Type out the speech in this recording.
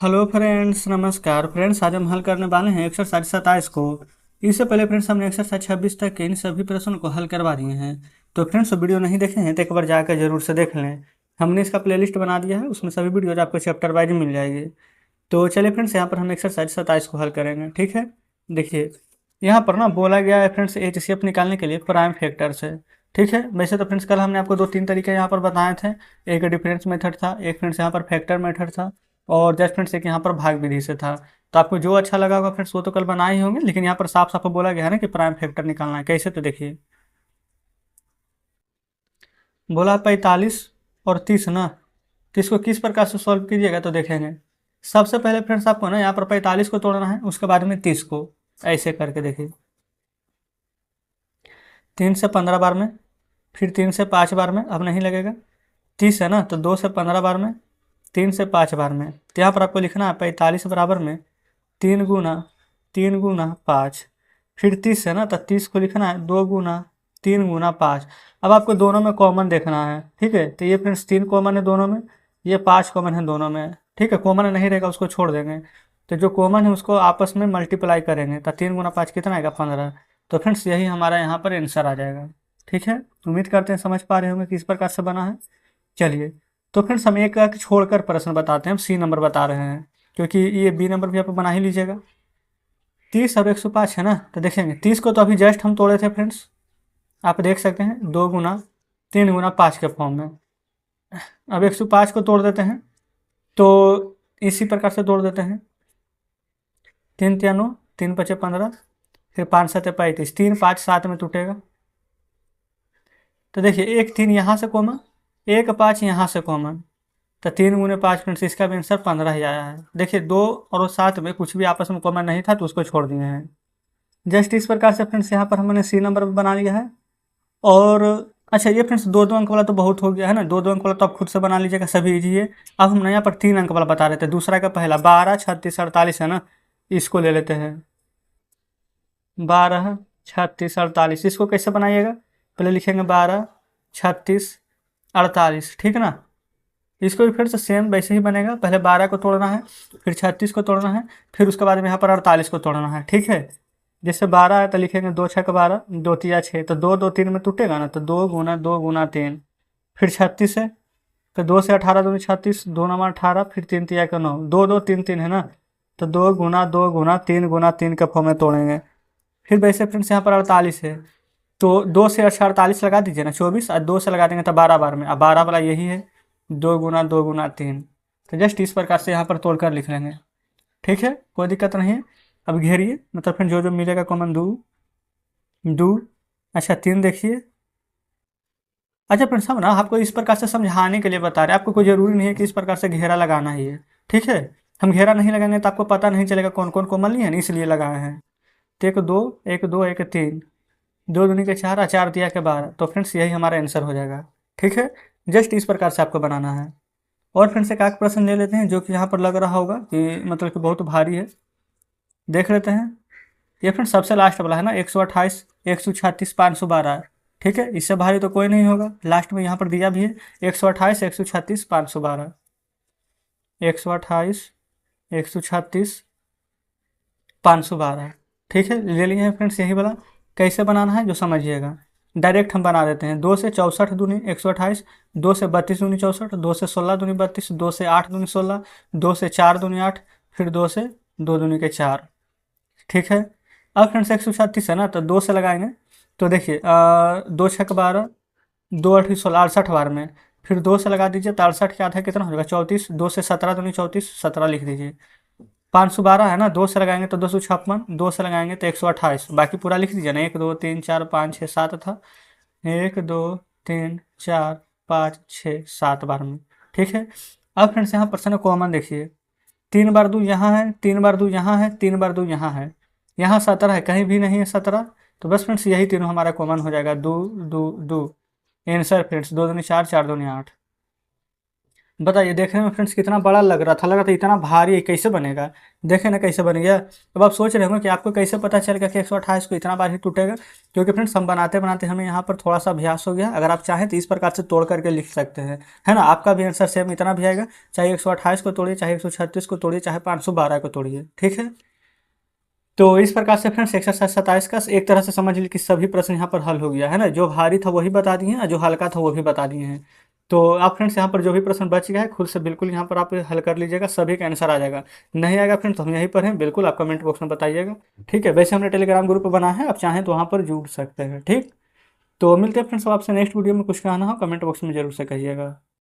Hello friends, नमस्कार friends. आज हम हल करने वाले हैं एक्सरसाइज 27 को। इससे पहले फ्रेंड्स हमने एक्सरसाइज 26 तक के इन सभी प्रश्नों को हल करवा दिए हैं। तो फ्रेंड्स वीडियो नहीं देखे हैं तो एक बार जाकर जरूर से देख लें। हमने इसका प्लेलिस्ट बना दिया है, उसमें सभी वीडियोज आपको चैप्टर वाइज मिल जाएगी। तो चलिए फ्रेंड्स, यहाँ पर हम एक्सरसाइज 27 को हल करेंगे। ठीक है, देखिए यहाँ पर ना बोला गया है फ्रेंड्स एचसीएफ निकालने के लिए प्राइम फैक्टर से। ठीक है, वैसे तो फ्रेंड्स कल हमने आपको दो तीन तरीके यहाँ पर बताए थे। एक डिफरेंस मेथड था, एक फ्रेंड्स यहाँ पर फैक्टर मेथड था, और जस्ट फ्रेंड्स एक यहाँ पर भाग विधि से था। तो आपको जो अच्छा लगा होगा फ्रेंड्स वो तो कल बनाए ही होंगे, लेकिन यहाँ पर साफ साफ बोला गया है ना कि प्राइम फैक्टर निकालना है। कैसे, तो देखिए बोला 45 और 30 ना। तो इसको किस प्रकार से सॉल्व कीजिएगा तो देखेंगे। सबसे पहले फ्रेंड्स आपको ना यहाँ पर 45 को तोड़ना है, उसके बाद में 30 को। ऐसे करके देखिए, 3 से 15 बार में, फिर 3 से 5 बार में, अब नहीं लगेगा। 30 है ना, तो 2 से 15 बार में, 3 से 5 बार में। तो यहाँ पर आपको लिखना है 45 बराबर में 3 गुना फिर 30 है ना, तो 30 को लिखना है 2 गुना 3 गुना 5। अब आपको दोनों में कॉमन देखना है। ठीक है, तो ये फ्रेंड्स 3 कॉमन है दोनों में, ये 5 कॉमन है दोनों में। ठीक है, कॉमन नहीं रहेगा उसको छोड़ देंगे। तो जो कॉमन है उसको आपस में मल्टीप्लाई करेंगे, तो 3 गुना 5 कितना आएगा, 15। तो फ्रेंड्स यही हमारा यहाँ पर आंसर आ जाएगा। ठीक है, उम्मीद करते हैं समझ पा रहे होंगे किस प्रकार से बना है। चलिए, तो फ्रेंड्स हम एक का छोड़कर प्रश्न बताते हैं, हम सी नंबर बता रहे हैं, क्योंकि ये बी नंबर भी आप बना ही लीजिएगा। 30 और 105 है ना, तो देखेंगे 30 को तो अभी जस्ट हम तोड़े थे फ्रेंड्स, आप देख सकते हैं 2 गुना 3 गुना 5 के फॉर्म में। अब 105 को तोड़ देते हैं, तो इसी प्रकार से तोड़ देते हैं। 3 3 3 5 15, फिर 5 7 35, 3 5 7 में टूटेगा। तो देखिए 1 3 यहाँ से कॉमन, 1 5 यहाँ से कॉमन, तो 3 गुने 5 फ्रेंड्स इसका भी आंसर 15 ही आया है। देखिए 2 और 7 में कुछ भी आपस में कॉमन नहीं था तो उसको छोड़ दिए हैं। जस्ट इस प्रकार से फ्रेंड्स यहाँ पर हमने सी नंबर बना लिया है। और अच्छा, ये फ्रेंड्स दो दो अंक वाला तो बहुत हो गया है ना, दो दो अंक वाला तो आप खुद से बना लीजिएगा, सभी इजी है। अब हम यहाँ पर 3 अंक वाला बता रहे थे, दूसरा का पहला 12 36 48 है ना, इसको ले लेते हैं। 12 36 48, इसको कैसे बनाइएगा, पहले लिखेंगे 12 36 48, ठीक है ना। इसको भी फिर से सेम वैसे ही बनेगा, पहले 12 को तोड़ना है, फिर 36 को तोड़ना है, फिर उसके बाद में यहाँ पर 48 को तोड़ना है। ठीक है, जैसे 12 है तो लिखेंगे 2 6 12, 2 3 6, तो 2 2 3 में टूटेगा ना, तो 2 गुना 3। फिर 36 है, तो 2 से 18 दूनी 36, 2 9 18, फिर 3 3 9, 2 2 3 3 है ना, तो 2 गुना 3 गुना 3 के फॉर्म में तोड़ेंगे। फिर वैसे फ्रेंड्स यहाँ पर 48 है, तो 2 से 48 लगा दीजिए ना 24, और 2 से लगा देंगे तो 12 बार में। अब 12 वाला यही है, 2 गुना 3। तो जस्ट इस प्रकार से यहाँ पर तोड़ कर लिख लेंगे। ठीक है, कोई दिक्कत नहीं है। अब घेरिए, मतलब फिर जो जो मिलेगा कॉमन, 2 2। अच्छा 3 देखिए। अच्छा फ्रेंड्स, हम ना आपको इस प्रकार से समझाने के लिए बता रहे हैं, आपको कोई ज़रूरी नहीं है कि इस प्रकार से घेरा लगाना ही है। ठीक है, हम घेरा नहीं लगाएंगे तो आपको पता नहीं चलेगा कौन कौन कॉमन लिए हैं, इसलिए लगाए हैं। तो 1 2 2 दूनी के 4, 4 दिया के 12, तो फ्रेंड्स यही हमारा आंसर हो जाएगा। ठीक है, जस्ट इस प्रकार से आपको बनाना है। और फ्रेंड्स एक आख प्रश्न ले लेते हैं जो कि यहाँ पर लग रहा होगा कि मतलब कि बहुत भारी है, देख लेते हैं। ये फ्रेंड्स सबसे लास्ट वाला है ना, 128 136 512। ठीक है, इससे भारी तो कोई नहीं होगा, लास्ट में यहाँ पर दिया भी है 128 136 512। 128 136 512। ठीक है, ले लिए हैं फ्रेंड्स यही वाला। कैसे बनाना है जो समझिएगा, डायरेक्ट हम बना देते हैं। 2 से 64 दूनी 128, 2 से 32 दूनी 64, 2 से 16 दूनी 32, 2 से 8 दूनी 16, 2 से 4 दूनी 8, फिर 2 से 2 दूनी के 4। ठीक है, अब फ्रेंड्स 136 है ना, तो 2 से लगाएंगे, तो देखिए 2 6 12, 2 8 16, 68 बार में। फिर 2 से लगा दीजिए तो 68 के आधा कितना हो जाएगा, 34। 2 से 17 दूनी 34, 17 लिख दीजिए। 512 है ना, 2 से लगाएंगे तो 256, 2 से लगाएंगे तो 128, बाकी पूरा लिख दीजिए ना। 1 2 3 4 5 6 7 था, 1 2 3 4 5 6 7 बार में। ठीक है, अब फ्रेंड्स यहाँ पर्सन कॉमन देखिए, 3 बार 2 यहाँ है, 3 बार 2 यहाँ है, 3 बार 2 यहाँ है, यहाँ 17 है, कहीं भी नहीं है 17। तो बस फ्रेंड्स यही तीनों हमारा कॉमन हो जाएगा, 2 2 2। आंसर फ्रेंड्स 2 दूनी 4, 4 दूनी 8। बताइए देखने में फ्रेंड्स कितना बड़ा लग रहा था इतना भारी है, कैसे बनेगा। देखे ना कैसे बन गया। अब आप सोच रहे होंगे कि आपको कैसे पता चलेगा कि 128 को इतना भारी टूटेगा। क्योंकि फ्रेंड्स हम बनाते बनाते हमें यहाँ पर थोड़ा सा अभ्यास हो गया। अगर आप चाहें तो इस प्रकार से तोड़ करके लिख सकते हैं, है ना। आपका भी आंसर सेम इतना भी आएगा, चाहे 128 को तोड़िए, चाहे 136 को तोड़िए, चाहे 512 को तोड़िए, ठीक है। तो इस प्रकार से फ्रेंड्स एक्सरसाइज 27 का एक तरह से समझ लीजिए कि सभी प्रश्न यहाँ पर हल हो गया है ना। जो भारी था वही बता दिए हैं, जो हल्का था वो भी बता दिए हैं। तो आप फ्रेंड्स यहाँ पर जो भी प्रश्न बच गया है खुद से बिल्कुल यहाँ पर आप हल कर लीजिएगा, सभी का आंसर आ जाएगा। नहीं आएगा फ्रेंड्स तो हम यहीं पर हैं, बिल्कुल आप कमेंट बॉक्स में बताइएगा, ठीक है। वैसे हमने टेलीग्राम ग्रुप बना है, आप चाहें तो वहाँ पर जुड़ सकते हैं, ठीक। तो मिलते हैं फ्रेंड्स, आपसे नेक्स्ट वीडियो में। कुछ कहना हो कमेंट बॉक्स में जरूर से कहिएगा।